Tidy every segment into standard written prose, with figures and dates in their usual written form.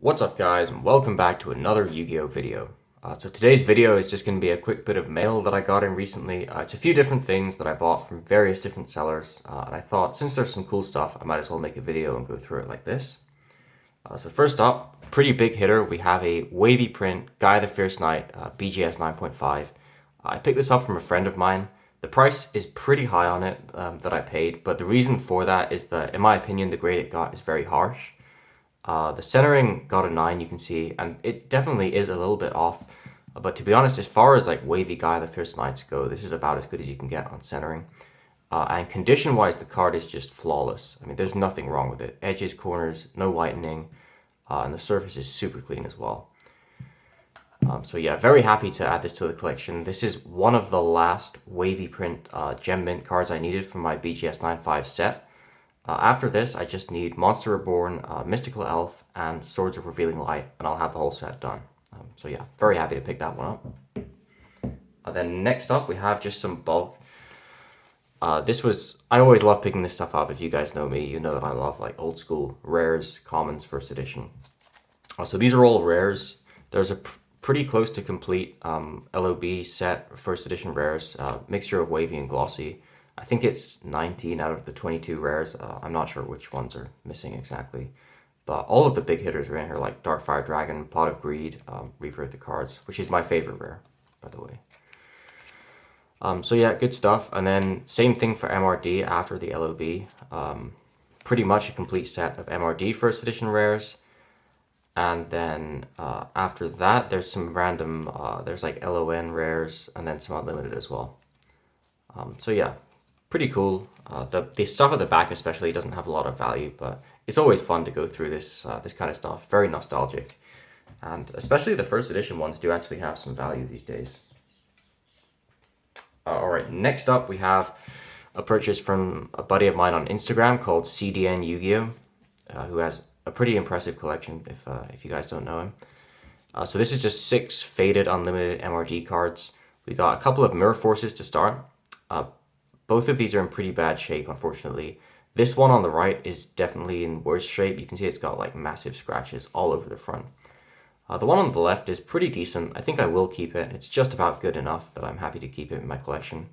What's up guys, and welcome back to another Yu-Gi-Oh video. So today's video is just going to be a quick bit of mail that I got in recently. It's a few different things that I bought from various different sellers, and I thought since there's some cool stuff, I might as well make a video and go through it like this. So first up, pretty big hitter, we have a Wavy print Guy the Fierce Knight BGS 9.5. I picked this up from a friend of mine. The price is pretty high on it that I paid, but the reason for that is that, in my opinion, the grade it got is very harsh. The centering got a 9, you can see, and it definitely is a little bit off. But to be honest, as far as like Wavy Guy the Fierce Knights go, this is about as good as you can get on centering. And condition-wise, the card is just flawless. I mean, there's nothing wrong with it. Edges, corners, no whitening, and the surface is super clean as well. So yeah, very happy to add this to the collection. This is one of the last Wavy print Gem Mint cards I needed for my BGS 9.5 set. After this, I just need Monster Reborn, Mystical Elf, and Swords of Revealing Light, and I'll have the whole set done. So yeah, very happy to pick that one up. Then next up, we have just some bulk. I always love picking this stuff up. If you guys know me, you know that I love like old school rares, commons, first edition. So these are all rares. There's a pretty close to complete LOB set, first edition rares, mixture of wavy and glossy. I think it's 19 out of the 22 rares. I'm not sure which ones are missing exactly. But all of the big hitters are in here, like Darkfire Dragon, Pot of Greed, Reaper of the Cards, which is my favorite rare, by the way. So yeah, good stuff. And then same thing for MRD after the LOB. Pretty much a complete set of MRD first edition rares. And then after that, there's some random, there's like LON rares, and then some unlimited as well. So yeah. Pretty cool. The stuff at the back especially doesn't have a lot of value, but it's always fun to go through this this kind of stuff. Very nostalgic. And especially the first edition ones do actually have some value these days. Alright, next up we have a purchase from a buddy of mine on Instagram called CDN Yu-Gi-Oh! Who has a pretty impressive collection if you guys don't know him. So this is just 6 faded unlimited MRG cards. We got a couple of Mirror Forces to start. Both of these are in pretty bad shape, unfortunately. This one on the right is definitely in worse shape. You can see it's got like massive scratches all over the front. The one on the left is pretty decent. I think I will keep it. It's just about good enough that I'm happy to keep it in my collection.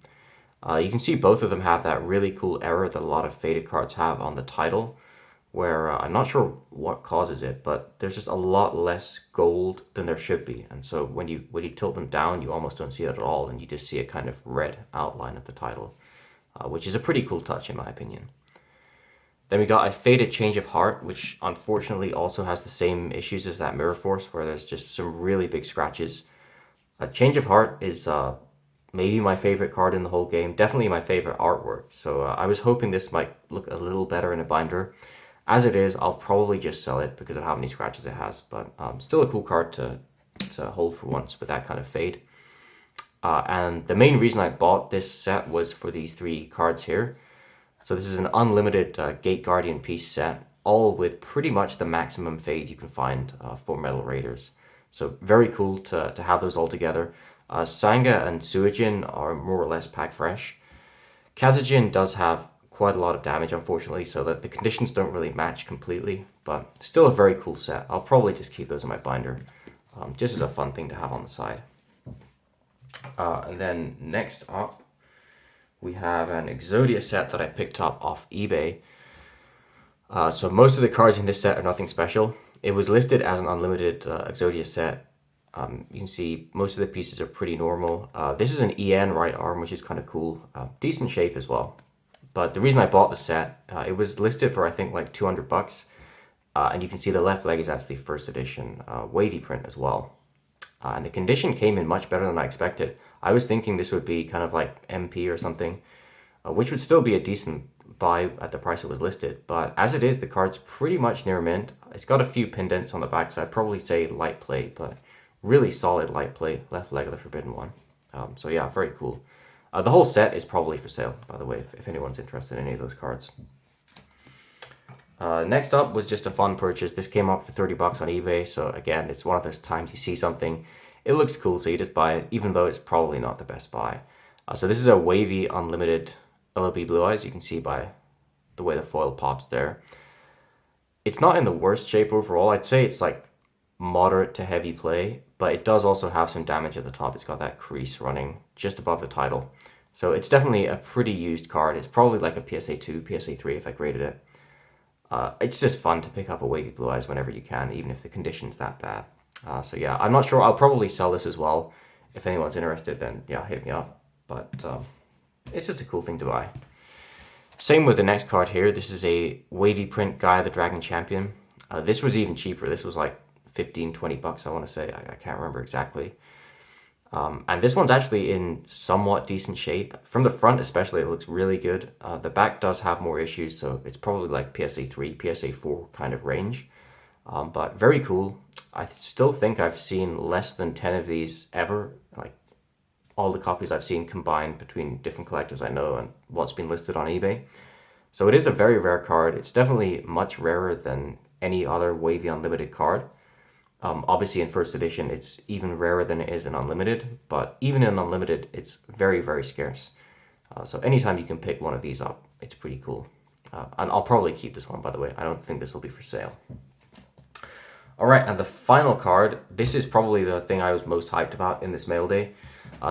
You can see both of them have that really cool error that a lot of faded cards have on the title, where I'm not sure what causes it, but there's just a lot less gold than there should be. And so when you tilt them down, you almost don't see that at all, and you just see a kind of red outline of the title. Which is a pretty cool touch in my opinion. Then we got a faded Change of Heart, which unfortunately also has the same issues as that Mirror Force, where there's just some really big scratches. Change of Heart is maybe my favorite card in the whole game, definitely my favorite artwork, so I was hoping this might look a little better in a binder. As it is, I'll probably just sell it because of how many scratches it has, but still a cool card to hold for once with that kind of fade. And the main reason I bought this set was for these 3 cards here. So this is an unlimited Gate Guardian piece set, all with pretty much the maximum fade you can find for Metal Raiders. So very cool to have those all together. Sanga and Suijin are more or less pack fresh. Kazajin does have quite a lot of damage, unfortunately, so that the conditions don't really match completely, but still a very cool set. I'll probably just keep those in my binder, just as a fun thing to have on the side. And then next up, we have an Exodia set that I picked up off eBay. So most of the cards in this set are nothing special. It was listed as an unlimited Exodia set. You can see most of the pieces are pretty normal. This is an EN right arm, which is kind of cool. Decent shape as well. But the reason I bought the set, it was listed for I think like 200 bucks. And you can see the left leg is actually first edition Wavy print as well. And the condition came in much better than I expected. I was thinking this would be kind of like MP or something, which would still be a decent buy at the price it was listed. But as it is, the card's pretty much near mint. It's got a few pendants on the back, so I'd probably say light play, but really solid light play, left leg of the Forbidden One. So yeah, very cool. The whole set is probably for sale, by the way, if anyone's interested in any of those cards. Next up was just a fun purchase. This came up for 30 bucks on eBay. So again, it's one of those times you see something, it looks cool, so you just buy it, even though it's probably not the best buy. So this is a Wavy Unlimited LOB Blue Eyes. You can see by the way the foil pops there. It's not in the worst shape overall. I'd say it's like moderate to heavy play, but it does also have some damage at the top. It's got that crease running just above the title. So it's definitely a pretty used card. It's probably like a PSA 2, PSA 3 if I graded it. It's just fun to pick up a Wavy Blue Eyes whenever you can, even if the condition's that bad. So yeah, I'm not sure. I'll probably sell this as well. If anyone's interested, then yeah, hit me up. But it's just a cool thing to buy. Same with the next card here. This is a Wavy print Gaia the Dragon Champion. This was even cheaper. This was like 15, 20 bucks, I want to say. I can't remember exactly. And this one's actually in somewhat decent shape. From the front especially, it looks really good. The back does have more issues, so it's probably like PSA 3, PSA 4 kind of range. But very cool. I still think I've seen less than 10 of these ever. Like all the copies I've seen combined between different collectors I know and what's been listed on eBay. So it is a very rare card. It's definitely much rarer than any other Wavy Unlimited card. Obviously in first edition, it's even rarer than it is in Unlimited, but even in Unlimited, it's very, very scarce. So anytime you can pick one of these up, it's pretty cool. And I'll probably keep this one, by the way. I don't think this will be for sale. All right, and the final card, this is probably the thing I was most hyped about in this mail day.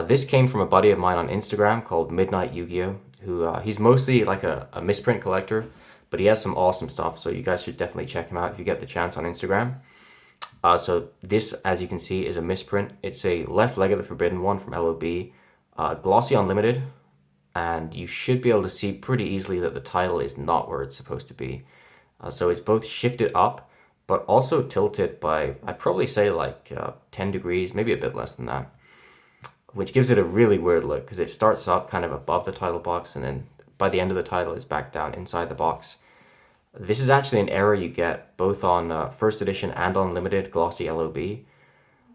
This came from a buddy of mine on Instagram called Midnight Yu-Gi-Oh! Who he's mostly like a misprint collector, but he has some awesome stuff, so you guys should definitely check him out if you get the chance on Instagram. So this, as you can see, is a misprint. It's a Left Leg of the Forbidden One from LOB, glossy unlimited, and you should be able to see pretty easily that the title is not where it's supposed to be. So it's both shifted up, but also tilted by, I'd probably say like 10 degrees, maybe a bit less than that, which gives it a really weird look because it starts up kind of above the title box and then by the end of the title it's back down inside the box. This is actually an error you get both on first edition and on limited glossy LOB.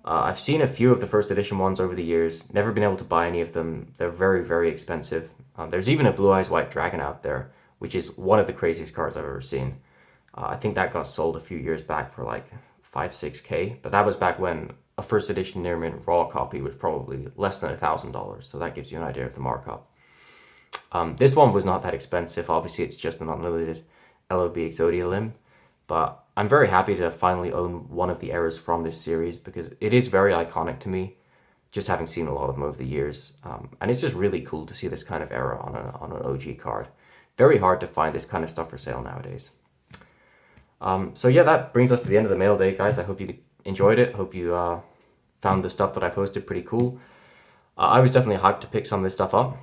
I've seen a few of the first edition ones over the years, never been able to buy any of them. They're very, very expensive. There's even a Blue Eyes White Dragon out there, which is one of the craziest cards I've ever seen. I think that got sold a few years back for like 5, 6K, but that was back when a first edition near mint raw copy was probably less than $1,000, so that gives you an idea of the markup. This one was not that expensive. Obviously, it's just an unlimited LOB Exodia limb, but I'm very happy to finally own one of the errors from this series because it is very iconic to me, just having seen a lot of them over the years. And it's just really cool to see this kind of error on an OG card. Very hard to find this kind of stuff for sale nowadays. So yeah, that brings us to the end of the mail day, guys. I hope you enjoyed it. Hope you found the stuff that I posted pretty cool. I was definitely hyped to pick some of this stuff up.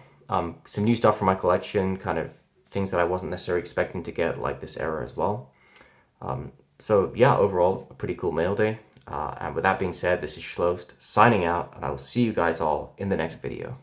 Some new stuff from my collection, kind of things that I wasn't necessarily expecting to get, like this error as well. So yeah, overall, a pretty cool mail day. And with that being said, this is Schlost signing out, and I will see you guys all in the next video.